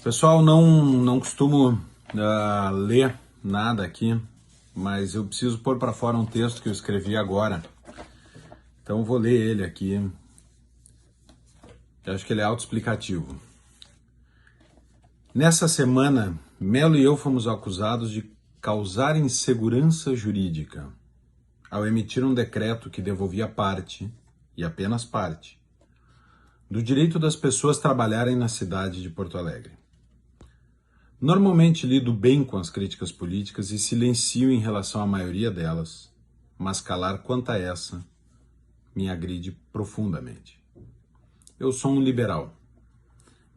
Pessoal, não costumo ler nada aqui, mas eu preciso pôr para fora um texto que eu escrevi agora. Então eu vou ler ele aqui. Eu acho que ele é autoexplicativo. Nessa semana, Melo e eu fomos acusados de causar insegurança jurídica ao emitir um decreto que devolvia parte, e apenas parte, do direito das pessoas trabalharem na cidade de Porto Alegre. Normalmente lido bem com as críticas políticas e silencio em relação à maioria delas, mas calar quanto a essa me agride profundamente. Eu sou um liberal,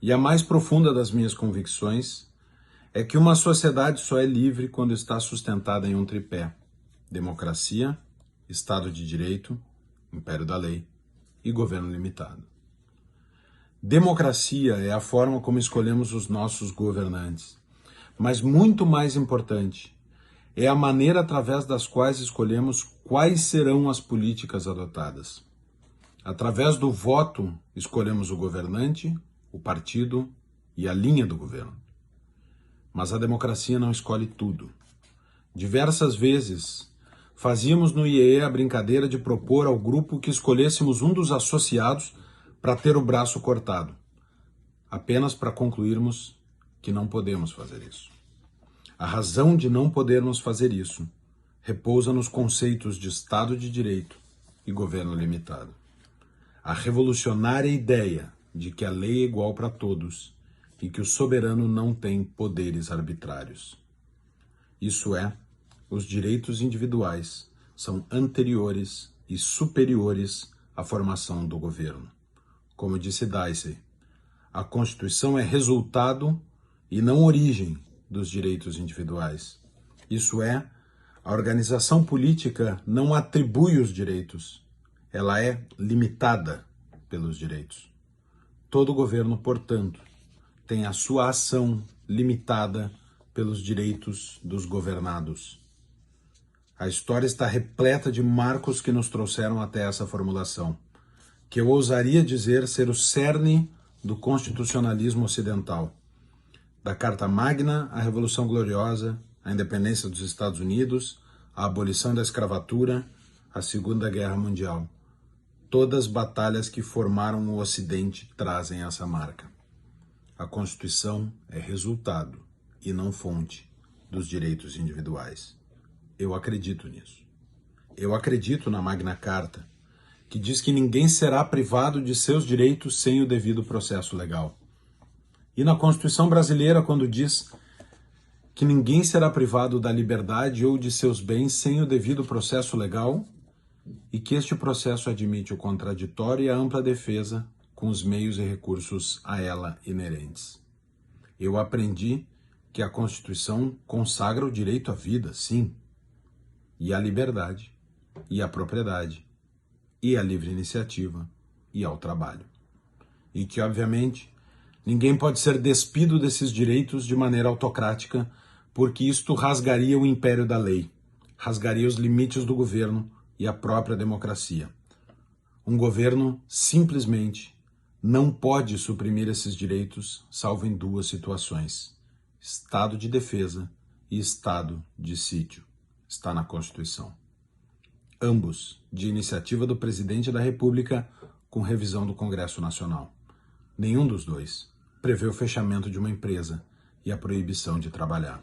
e a mais profunda das minhas convicções é que uma sociedade só é livre quando está sustentada em um tripé: democracia, Estado de Direito, Império da Lei e governo limitado. Democracia é a forma como escolhemos os nossos governantes, mas muito mais importante é a maneira através das quais escolhemos quais serão as políticas adotadas. Através do voto, escolhemos o governante, o partido e a linha do governo. Mas a democracia não escolhe tudo. Diversas vezes, fazíamos no IEE a brincadeira de propor ao grupo que escolhêssemos um dos associados para ter o braço cortado, apenas para concluirmos que não podemos fazer isso. A razão de não podermos fazer isso repousa nos conceitos de Estado de Direito e governo limitado. A revolucionária ideia de que a lei é igual para todos e que o soberano não tem poderes arbitrários. Isso é, os direitos individuais são anteriores e superiores à formação do governo. Como disse Dicey, a Constituição é resultado e não origem dos direitos individuais. Isso é, a organização política não atribui os direitos, ela é limitada pelos direitos. Todo governo, portanto, tem a sua ação limitada pelos direitos dos governados. A história está repleta de marcos que nos trouxeram até essa formulação, que eu ousaria dizer ser o cerne do constitucionalismo ocidental. Da Carta Magna à Revolução Gloriosa, à independência dos Estados Unidos, à abolição da escravatura, à Segunda Guerra Mundial. Todas batalhas que formaram o Ocidente trazem essa marca. A Constituição é resultado e não fonte dos direitos individuais. Eu acredito nisso. Eu acredito na Magna Carta, que diz que ninguém será privado de seus direitos sem o devido processo legal. E na Constituição brasileira, quando diz que ninguém será privado da liberdade ou de seus bens sem o devido processo legal, e que este processo admite o contraditório e a ampla defesa com os meios e recursos a ela inerentes. Eu aprendi que a Constituição consagra o direito à vida, sim, e à liberdade, e à propriedade, e à livre iniciativa, e ao trabalho. E que, obviamente, ninguém pode ser despido desses direitos de maneira autocrática, porque isto rasgaria o império da lei, rasgaria os limites do governo e a própria democracia. Um governo, simplesmente, não pode suprimir esses direitos, salvo em duas situações: estado de defesa e estado de sítio. Está na Constituição. Ambos de iniciativa do Presidente da República, com revisão do Congresso Nacional. Nenhum dos dois prevê o fechamento de uma empresa e a proibição de trabalhar.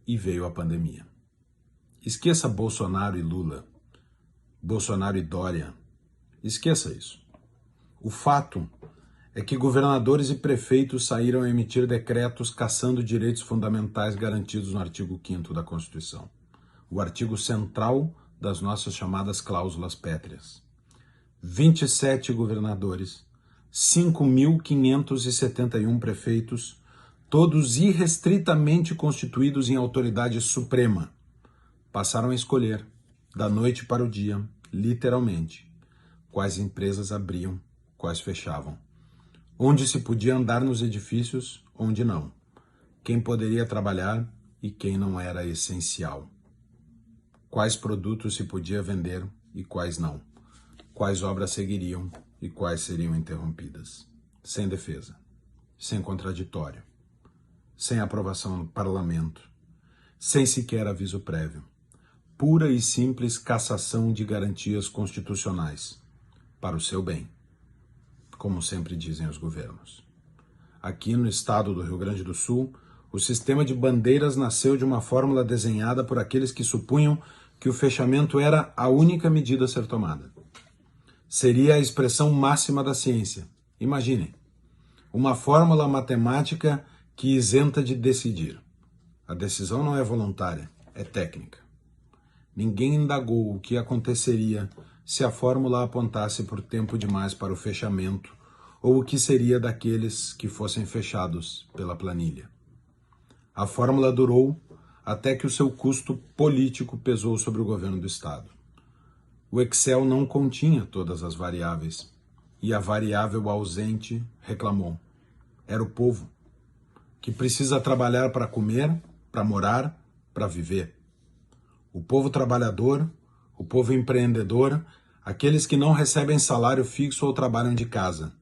E veio a pandemia. Esqueça Bolsonaro e Lula, Bolsonaro e Dória. Esqueça isso. O fato é que governadores e prefeitos saíram a emitir decretos cassando direitos fundamentais garantidos no artigo 5º da Constituição, o artigo central das nossas chamadas cláusulas pétreas. 27 governadores, 5.571 prefeitos, todos irrestritamente constituídos em autoridade suprema, passaram a escolher, da noite para o dia, literalmente, quais empresas abriam, quais fechavam, onde se podia andar nos edifícios, onde não, quem poderia trabalhar e quem não era essencial, quais produtos se podia vender e quais não, quais obras seguiriam e quais seriam interrompidas, sem defesa, sem contraditório, sem aprovação do parlamento, sem sequer aviso prévio. Pura e simples cassação de garantias constitucionais, para o seu bem, como sempre dizem os governos. Aqui no estado do Rio Grande do Sul, o sistema de bandeiras nasceu de uma fórmula desenhada por aqueles que supunham que o fechamento era a única medida a ser tomada. Seria a expressão máxima da ciência. Imaginem, uma fórmula matemática que isenta de decidir. A decisão não é voluntária, é técnica. Ninguém indagou o que aconteceria se a fórmula apontasse por tempo demais para o fechamento ou o que seria daqueles que fossem fechados pela planilha. A fórmula durou até que o seu custo político pesou sobre o governo do estado. O Excel não continha todas as variáveis e a variável ausente reclamou. Era o povo, que precisa trabalhar para comer, para morar, para viver. O povo trabalhador, o povo empreendedor, aqueles que não recebem salário fixo ou trabalham de casa,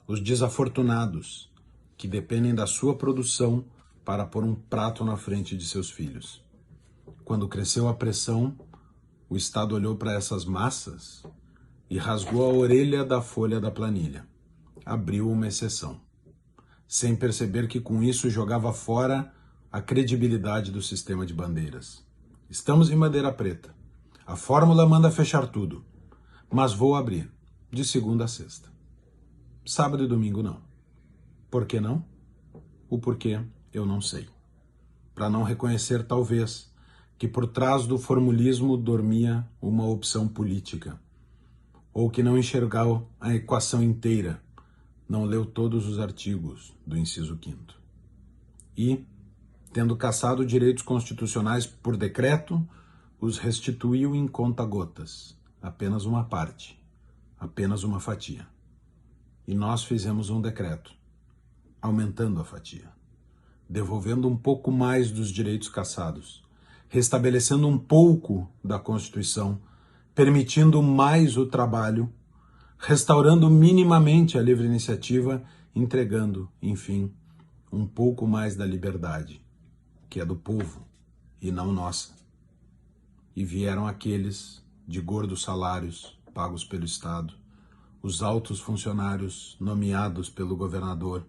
os desafortunados, que dependem da sua produção para pôr um prato na frente de seus filhos. Quando cresceu a pressão, o Estado olhou para essas massas e rasgou a orelha da folha da planilha. Abriu uma exceção, sem perceber que com isso jogava fora a credibilidade do sistema de bandeiras. Estamos em bandeira preta. A fórmula manda fechar tudo, mas vou abrir, de segunda a sexta. Sábado e domingo não. Por que não? O porquê eu não sei. Para não reconhecer, talvez, que por trás do formulismo dormia uma opção política, ou que não enxergou a equação inteira, não leu todos os artigos do inciso 5º. E, tendo cassado direitos constitucionais por decreto, os restituiu em conta-gotas, apenas uma parte, apenas uma fatia. E nós fizemos um decreto, aumentando a fatia, devolvendo um pouco mais dos direitos cassados, restabelecendo um pouco da Constituição, permitindo mais o trabalho, restaurando minimamente a livre iniciativa, entregando, enfim, um pouco mais da liberdade, que é do povo e não nossa. E vieram aqueles de gordos salários pagos pelo Estado, os altos funcionários nomeados pelo governador,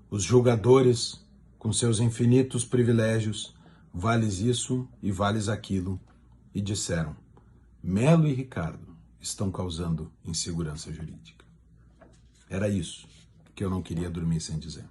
os julgadores com seus infinitos privilégios, vales isso e vales aquilo, e disseram: Melo e Ricardo estão causando insegurança jurídica. Era isso que eu não queria dormir sem dizer.